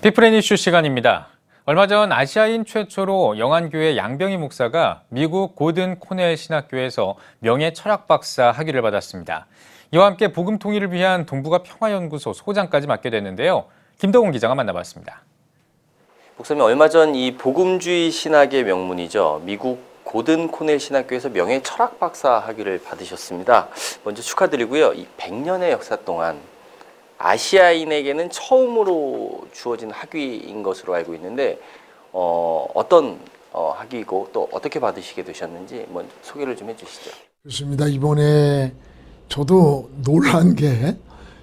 피플앤 이슈 시간입니다. 얼마 전 아시아인 최초로 영안교회 양병희 목사가 미국 고든 코넬 신학교에서 명예 철학 박사 학위를 받았습니다. 이와 함께 복음 통일을 위한 동북아 평화연구소 소장까지 맡게 됐는데요. 김덕훈 기자가 만나봤습니다. 목사님, 얼마 전 이 복음주의 신학의 명문이죠. 미국 고든 코넬 신학교에서 명예 철학 박사 학위를 받으셨습니다. 먼저 축하드리고요. 이 100년의 역사 동안 아시아인에게는 처음으로 주어진 학위인 것으로 알고 있는데 어떤 학위고 또 어떻게 받으시게 되셨는지 먼저 소개를 좀 해주시죠. 그렇습니다. 이번에 저도 놀란 게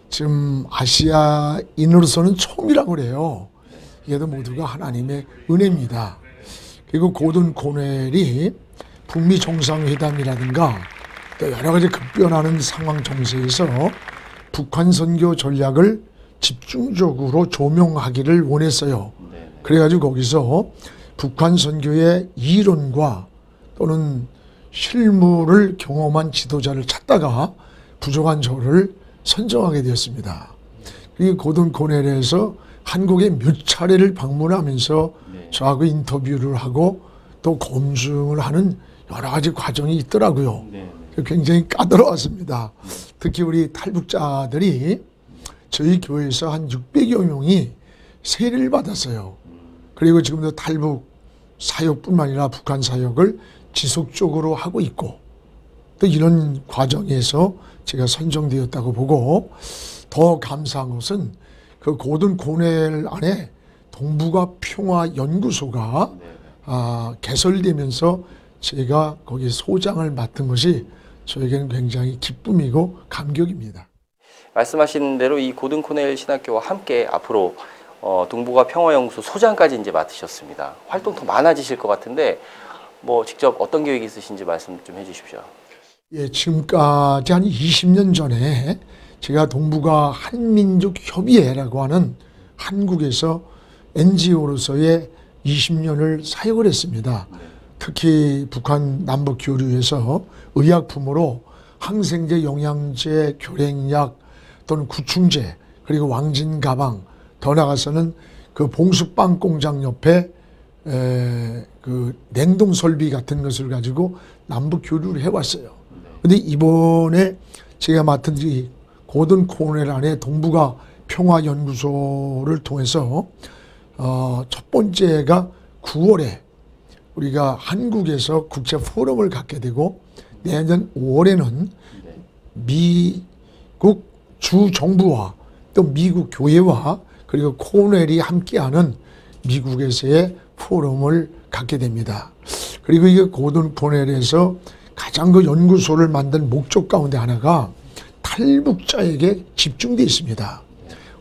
지금 아시아인으로서는 처음이라고 그래요. 이게도 모두가 하나님의 은혜입니다. 그리고 고든 코넬이 북미 정상회담이라든가 또 여러 가지 급변하는 상황 정세에서 북한 선교 전략을 집중적으로 조명하기를 원했어요. 그래가지고 거기서 북한 선교의 이론과 또는 실무를 경험한 지도자를 찾다가 부족한 저를 선정하게 되었습니다. 그리고 고든 코넬에서 한국에 몇 차례를 방문하면서 저하고 인터뷰를 하고 또 검증을 하는 여러 가지 과정이 있더라고요. 굉장히 까다로웠습니다. 특히 우리 탈북자들이 저희 교회에서 한 600여 명이 세례를 받았어요. 그리고 지금도 탈북 사역뿐만 아니라 북한 사역을 지속적으로 하고 있고 또 이런 과정에서 제가 선정되었다고 보고 더 감사한 것은 그 고든 코넬 안에 동북아 평화 연구소가 개설되면서 제가 거기 소장을 맡은 것이 저에게는 굉장히 기쁨이고 감격입니다. 말씀하신 대로 이 고든 코넬 신학교와 함께 앞으로 동북아 평화연구소 소장까지 이제 맡으셨습니다. 활동 더 많아지실 것 같은데 뭐 직접 어떤 계획이 있으신지 말씀 좀 해주십시오. 예, 지금까지 한 20년 전에 제가 동북아 한민족협의회라고 하는 한국에서 NGO로서의 20년을 사역을 했습니다. 특히 북한 남북 교류에서 의약품으로 항생제, 영양제, 교랭약 또는 구충제 그리고 왕진 가방 더 나아가서는 그 봉수빵 공장 옆에 그 냉동 설비 같은 것을 가지고 남북 교류를 해왔어요. 근데 이번에 제가 맡은 이 고든 코넬 안에 동북아 평화연구소를 통해서 첫 번째가 9월에 우리가 한국에서 국제 포럼을 갖게 되고 내년 5월에는 미국 주 정부와 또 미국 교회와 그리고 코넬이 함께하는 미국에서의 포럼을 갖게 됩니다. 그리고 이게 고든 코넬에서 가장 그 연구소를 만든 목적 가운데 하나가 탈북자에게 집중되어 있습니다.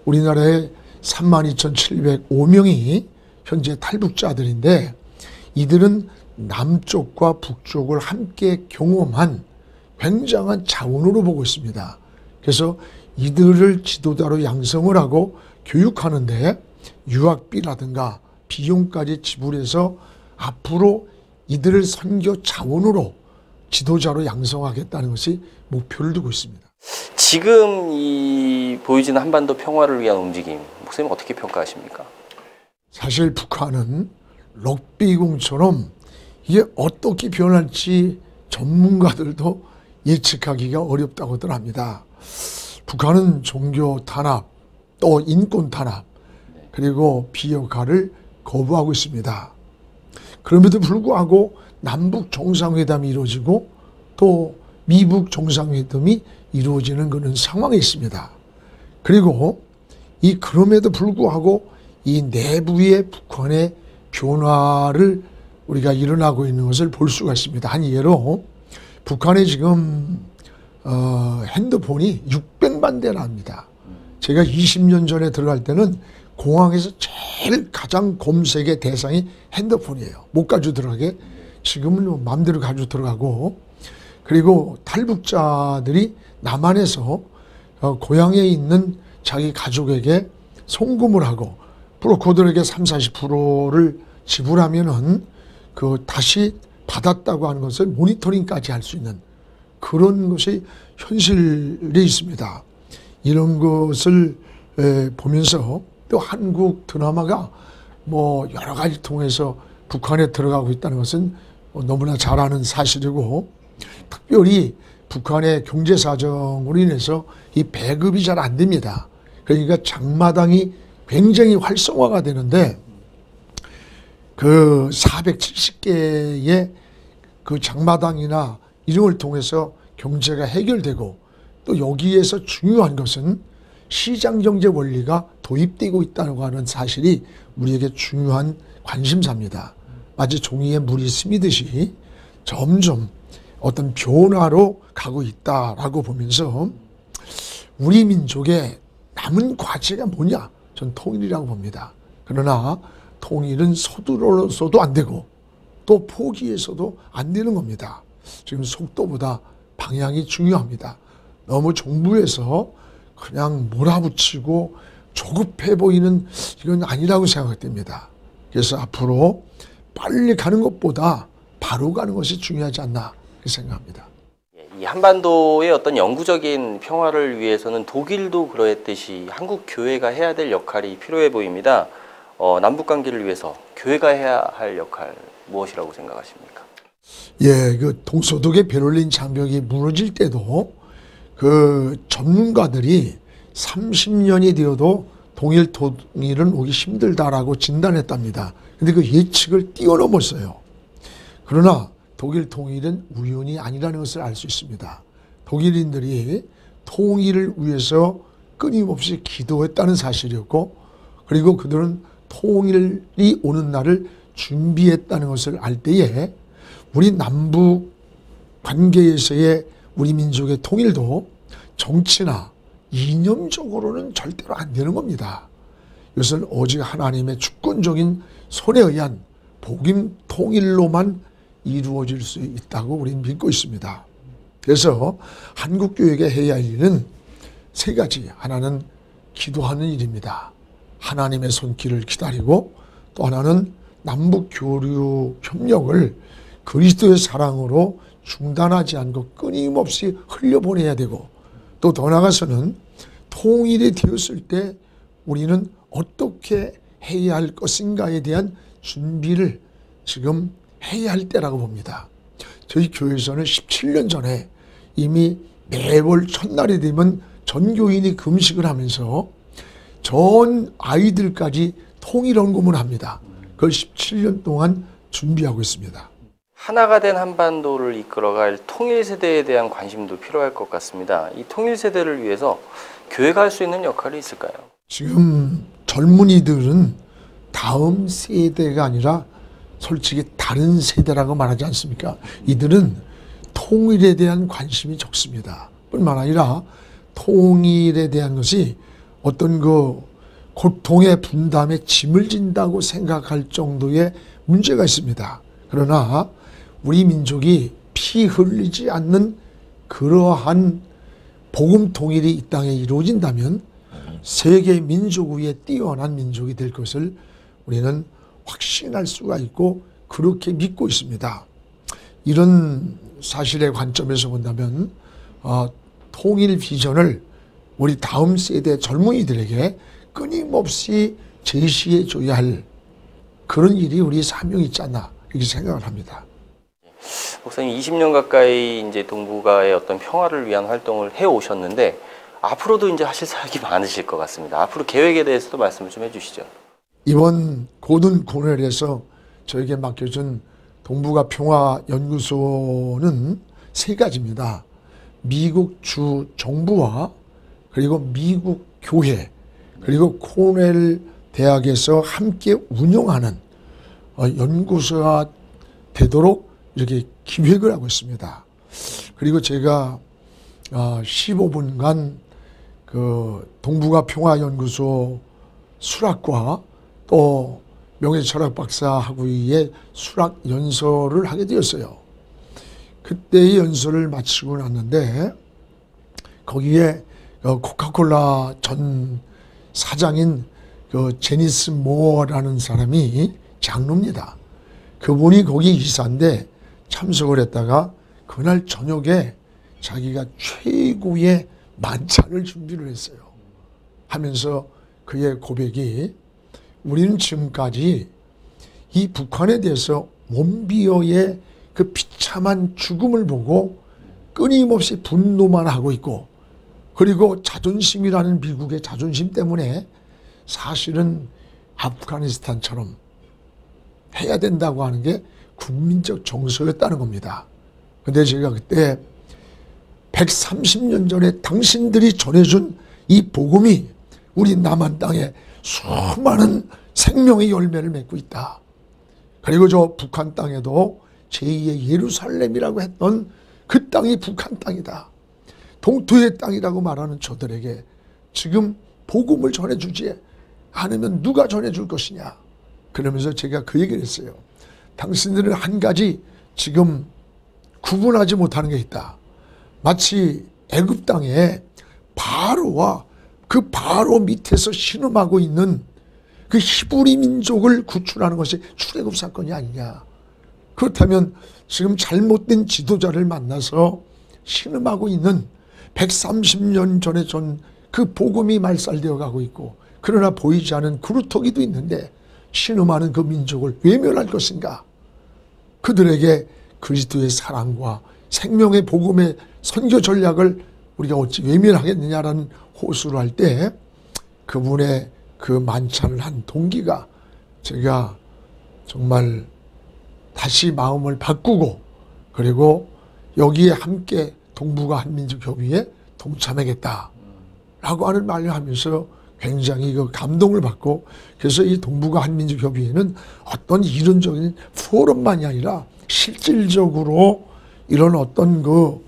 우리나라에 32,705명이 현재 탈북자들인데 이들은 남쪽과 북쪽을 함께 경험한 굉장한 자원으로 보고 있습니다. 그래서 이들을 지도자로 양성을 하고 교육하는데 유학비라든가 비용까지 지불해서 앞으로 이들을 선교 자원으로 지도자로 양성하겠다는 것이 목표를 두고 있습니다. 지금 이 보여지는 한반도 평화를 위한 움직임, 목사님 어떻게 평가하십니까? 사실 북한은 럭비공처럼 이게 어떻게 변할지 전문가들도 예측하기가 어렵다고들 합니다. 북한은 종교 탄압, 또 인권 탄압, 그리고 비핵화를 거부하고 있습니다. 그럼에도 불구하고 남북 정상회담이 이루어지고 또 미북 정상회담이 이루어지는 그런 상황에 있습니다. 그리고 그럼에도 불구하고 이 내부의 북한의 변화를 우리가 일어나고 있는 것을 볼 수가 있습니다. 한 예로 북한에 지금 핸드폰이 600만 대나 합니다. 제가 20년 전에 들어갈 때는 공항에서 제일 가장 검색의 대상이 핸드폰이에요. 못 가지고 들어가게. 지금은 마음대로 가지고 들어가고 그리고 탈북자들이 남한에서 고향에 있는 자기 가족에게 송금을 하고 브로커들에게 30-40%를 지불하면은 다시 받았다고 하는 것을 모니터링까지 할 수 있는 그런 것이 현실에 있습니다. 이런 것을 보면서 또 한국 드라마가 뭐 여러 가지 통해서 북한에 들어가고 있다는 것은 너무나 잘 아는 사실이고, 특별히 북한의 경제 사정으로 인해서 이 배급이 잘 안 됩니다. 그러니까 장마당이 굉장히 활성화가 되는데, 그 470개의 그 장마당이나 이런 걸 통해서 경제가 해결되고, 또 여기에서 중요한 것은 시장경제 원리가 도입되고 있다고 하는 사실이 우리에게 중요한 관심사입니다. 마치 종이에 물이 스미듯이 점점 어떤 변화로 가고 있다라고 보면서, 우리 민족의 남은 과제가 뭐냐? 전 통일이라고 봅니다. 그러나 통일은 서두러서도 안 되고 또 포기해서도 안 되는 겁니다. 지금 속도보다 방향이 중요합니다. 너무 정부에서 그냥 몰아붙이고 조급해 보이는 이건 아니라고 생각됩니다. 그래서 앞으로 빨리 가는 것보다 바로 가는 것이 중요하지 않나 생각합니다. 이 한반도의 어떤 영구적인 평화를 위해서는 독일도 그러했듯이 한국 교회가 해야 될 역할이 필요해 보입니다. 남북 관계를 위해서 교회가 해야 할 역할 무엇이라고 생각하십니까? 예, 그 동서독의 베를린 장벽이 무너질 때도 그 전문가들이 30년이 되어도 통일은 오기 힘들다라고 진단했답니다. 근데 그 예측을 뛰어넘었어요. 그러나 독일 통일은 우연이 아니라는 것을 알 수 있습니다. 독일인들이 통일을 위해서 끊임없이 기도했다는 사실이었고, 그리고 그들은 통일이 오는 날을 준비했다는 것을 알 때에 우리 남북 관계에서의 우리 민족의 통일도 정치나 이념적으로는 절대로 안 되는 겁니다. 이것은 오직 하나님의 주권적인 손에 의한 복임 통일로만 이루어질 수 있다고 우리는 믿고 있습니다. 그래서 한국교회가 해야 할 일은 세 가지. 하나는 기도하는 일입니다. 하나님의 손길을 기다리고, 또 하나는 남북 교류 협력을 그리스도의 사랑으로 중단하지 않고 끊임없이 흘려보내야 되고, 또 더 나아가서는 통일이 되었을 때 우리는 어떻게 해야 할 것인가에 대한 준비를 지금 해야 할 때라고 봅니다. 저희 교회에서는 17년 전에 이미 매월 첫날이 되면 전교인이 금식을 하면서 전 아이들까지 통일헌금을 합니다. 그걸 17년 동안 준비하고 있습니다. 하나가 된 한반도를 이끌어갈 통일 세대에 대한 관심도 필요할 것 같습니다. 이 통일 세대를 위해서 교회가 할 수 있는 역할이 있을까요? 지금 젊은이들은 다음 세대가 아니라 솔직히 다른 세대라고 말하지 않습니까? 이들은 통일에 대한 관심이 적습니다. 뿐만 아니라 통일에 대한 것이 어떤 그 고통의 분담에 짐을 진다고 생각할 정도의 문제가 있습니다. 그러나 우리 민족이 피 흘리지 않는 그러한 복음 통일이 이 땅에 이루어진다면 세계 민족 위에 뛰어난 민족이 될 것을 우리는 확신할 수가 있고 그렇게 믿고 있습니다. 이런 사실의 관점에서 본다면 통일 비전을 우리 다음 세대 젊은이들에게 끊임없이 제시해 줘야 할 그런 일이 우리의 사명이 있지 않나 이렇게 생각을 합니다. 목사님 20년 가까이 이제 동북아의 어떤 평화를 위한 활동을 해 오셨는데 앞으로도 이제 하실 사역이 많으실 것 같습니다. 앞으로 계획에 대해서도 말씀을 좀 해주시죠. 이번 고든 코넬에서 저에게 맡겨준 동북아 평화 연구소는 세 가지입니다. 미국 주 정부와 그리고 미국 교회 그리고 코넬 대학에서 함께 운영하는 연구소가 되도록 이렇게 기획을 하고 있습니다. 그리고 제가 15분간 그 동북아 평화연구소 수락과 또 명예철학 박사 학위의 수락 연설을 하게 되었어요. 그때의 연설을 마치고 났는데 거기에 코카콜라 전 사장인 그 제니스 모어라는 사람이 장로입니다. 그분이 거기 이사인데 참석을 했다가 그날 저녁에 자기가 최고의 만찬을 준비를 했어요. 하면서 그의 고백이 우리는 지금까지 이 북한에 대해서 몬비어의 그 비참한 죽음을 보고 끊임없이 분노만 하고 있고, 그리고 자존심이라는 미국의 자존심 때문에 사실은 아프가니스탄처럼 해야 된다고 하는 게 국민적 정서였다는 겁니다. 근데 제가 그때 130년 전에 당신들이 전해준 이 복음이 우리 남한 땅에 수많은 생명의 열매를 맺고 있다. 그리고 저 북한 땅에도 제2의 예루살렘이라고 했던 그 땅이 북한 땅이다. 동토의 땅이라고 말하는 저들에게 지금 복음을 전해주지 않으면 누가 전해줄 것이냐. 그러면서 제가 그 얘기를 했어요. 당신들은 한 가지 지금 구분하지 못하는 게 있다. 마치 애굽 땅에 바로와 그 바로 밑에서 신음하고 있는 그 히브리 민족을 구출하는 것이 출애굽 사건이 아니냐. 그렇다면 지금 잘못된 지도자를 만나서 신음하고 있는 130년 전에 전 그 복음이 말살되어 가고 있고, 그러나 보이지 않은 그루터기도 있는데 신음하는 그 민족을 외면할 것인가. 그들에게 그리스도의 사랑과 생명의 복음의 선교 전략을 우리가 어찌 외면하겠느냐라는 호소를 할 때 그분의 그 만찬을 한 동기가 제가 정말 다시 마음을 바꾸고, 그리고 여기에 함께 동북아 한민족협의회에 동참하겠다라고 하는 말을 하면서 굉장히 그 감동을 받고, 그래서 이 동북아 한민족협의회는 어떤 이론적인 포럼만이 아니라 실질적으로 이런 어떤 그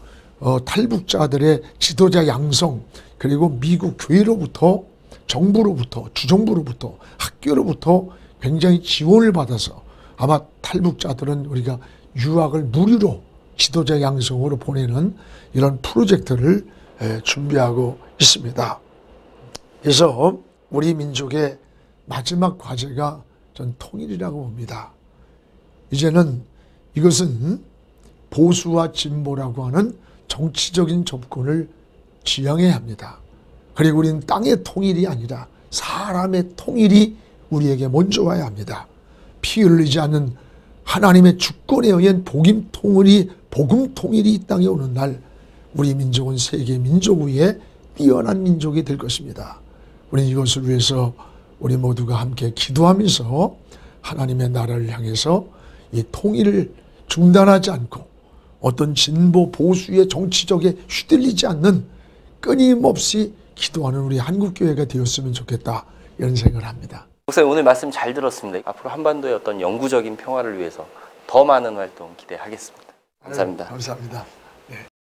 탈북자들의 지도자 양성, 그리고 미국 교회로부터, 정부로부터, 주정부로부터, 학교로부터 굉장히 지원을 받아서 아마 탈북자들은 우리가 유학을 무료로 지도자 양성으로 보내는 이런 프로젝트를 준비하고 있습니다. 그래서 우리 민족의 마지막 과제가 전 통일이라고 봅니다. 이제는 이것은 보수와 진보라고 하는 정치적인 접근을 지향해야 합니다. 그리고 우리는 땅의 통일이 아니라 사람의 통일이 우리에게 먼저 와야 합니다. 피 흘리지 않는 하나님의 주권에 의한 복음 통일이 이 땅에 오는 날, 우리 민족은 세계 민족 위에 뛰어난 민족이 될 것입니다. 우리는 이것을 위해서 우리 모두가 함께 기도하면서 하나님의 나라를 향해서 이 통일을 중단하지 않고 어떤 진보 보수의 정치적에 휘둘리지 않는 끊임없이 기도하는 우리 한국교회가 되었으면 좋겠다, 이런 생각을 합니다. 목사님, 오늘 말씀 잘 들었습니다. 앞으로 한반도의 어떤 영구적인 평화를 위해서 더 많은 활동 기대하겠습니다. 감사합니다. 감사합니다.